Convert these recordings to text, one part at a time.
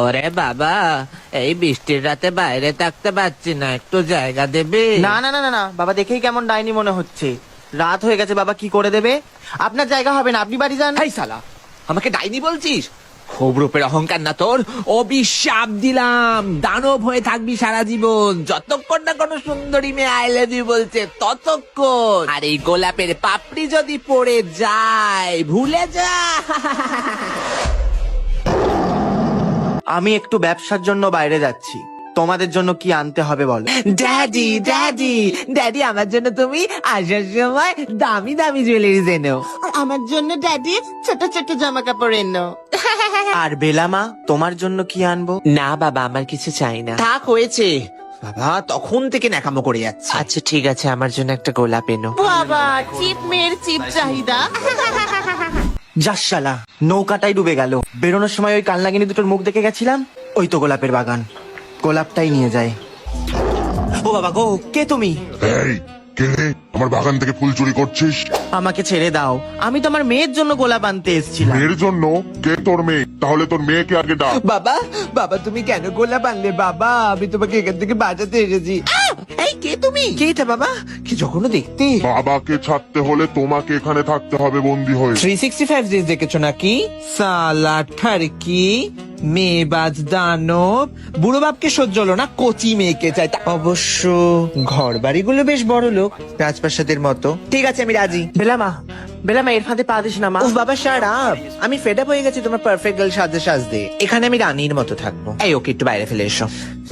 ওরে বাবা, এই বৃষ্টির রাতে বাইরে থাকতে পারছি না, একটু জায়গা দেবে? না না না না না বাবা, দেখেই কেমন ডাইনি মনে হচ্ছে। রাত হয়ে গেছে বাবা, কি করে দেবে? আপনার জায়গা হবে না, আপনি বাড়ি যান। হাই সালা, আমাকে ডাইনি বলছিস? খুব রূপের অহংকার না তোর? অভিশাপ দিলাম, দানব হয়ে থাকবি সারা জীবন, যতক্ষণ না কোনো সুন্দরী মেয়ে আই লাভ ইউ বলছে ততক্ষণ। আর এই গোলাপের পাপড়ি যদি পড়ে যায়, ভুলে যা। আমি একটু ব্যবসার জন্য বাইরে যাচ্ছি, তোমাদের জন্য কি আনতে হবে বলো? ড্যাডি ড্যাডি ড্যাডি, আমার জন্য তুমি আসার সময় দামি দামি জুয়েলারি এনো। আমার জন্য ড্যাডি ছোট ছোট জামা কাপড় এনো। আর বেলামা, তোমার জন্য কি আনবো? না বাবা, আমার কিছু চাই না। থাক, হয়েছে বাবা, তখন থেকে ন্যাকামো করে যাচ্ছে। আচ্ছা ঠিক আছে, আমার জন্য একটা গোলাপ এনো। বাবা, চিপ মেয়ের চিপ চাহিদা। যাস শালা, নৌকাটাই ডুবে গেল। বেরোনোর সময় ওই কালনাগিনী দুটোর মুখ দেখে গেছিলাম, ওই তো গোলাপের বাগান। গোলাপটাই নিয়ে যায়। ও বাবা গো, কে তুমি? এই কে রে? আমার বাগান থেকে ফুল চুরি করছিস? আমাকে ছেড়ে দাও, আমি তো আমার মেয়ের জন্য গোলাপ আনতে এসেছিলাম। মেয়ের জন্য? কে তোর মেয়ে? তাহলে তোর মেয়েকে আগে ডাক। বাবা বাবা, তুমি কেন গোলাপ আনলে বাবা? আমি তোমাকে এখান থেকে বাঁচাতে এসেছি। এই কে তুমি? কে এটা বাবা? কি জঘন্য দেখতে। বাবাকে ছাড়তে হলে তোমাকে এখানে থাকতে হবে বন্দি হয়ে। 365 ডেজ দেখেছো নাকি? সালা ঠারকি, মেয়েবাজ দানব। বুড়ো বাপকে সহ্য হলো না, কচি মেয়েকে চাই। অবশ্য ঘর বাড়িগুলো বেশ বড় লোক, রাজপ্রাসাদের মতো। ঠিক আছে, আমি রাজি। বেলামা, বেলামা এর ফাঁদে পা দিস না মা। উফ বাবা, শাট আপ। আমি ফেড আপ হয়ে গেছি তোমার পারফেক্ট গার্ল সাজতে সাজতে। এখানে আমি রানীর মতো থাকবো। এই ওকে একটু বাইরে ফেলে এসো।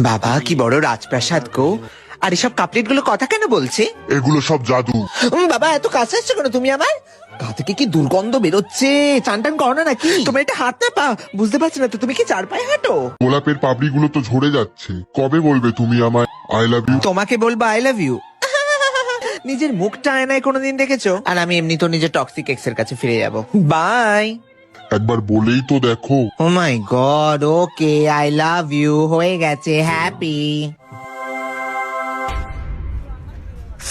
বাবা, কি বড় রাজপ্রাসাদ গো। আর এসব কাপলেট গুলো কথা কেন বলছে? এগুলো সব জাদু। বাবা, এত কাছে আসছো কেন তুমি আমার? গা থেকে কি দুর্গন্ধ বেরোচ্ছে। চান টান করো না নাকি? তোমার এটা হাত না পা বুঝতে পারছি না তো, তুমি কি চার পায়ে হাঁটো? গোলাপের পাপড়িগুলো তো ঝরে যাচ্ছে। কবে বলবে তুমি আমায় আই লাভ ইউ? তোমাকে বলবো আই লাভ ইউ? নিজের মুখটা আয়নায় কোনোদিন দেখেছো? আর আমি এমনি তো নিজের টক্সিক এক্স এর কাছে ফিরে যাবো। বাই। একবার বলেই তো দেখো। Oh my God, okay, I love you হয়ে গেছে, হ্যাপি।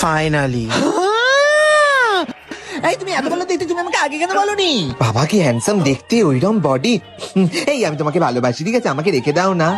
ফাইনালি। এই তুমি এত ভালো দেখতে, তুমি আমাকে আগে কেন বলনি? বাবা কি হ্যান্ডসাম দেখতে, ওইরকম বডি। এই আমি তোমাকে ভালোবাসি, ঠিক আছে, আমাকে রেখে দাও না।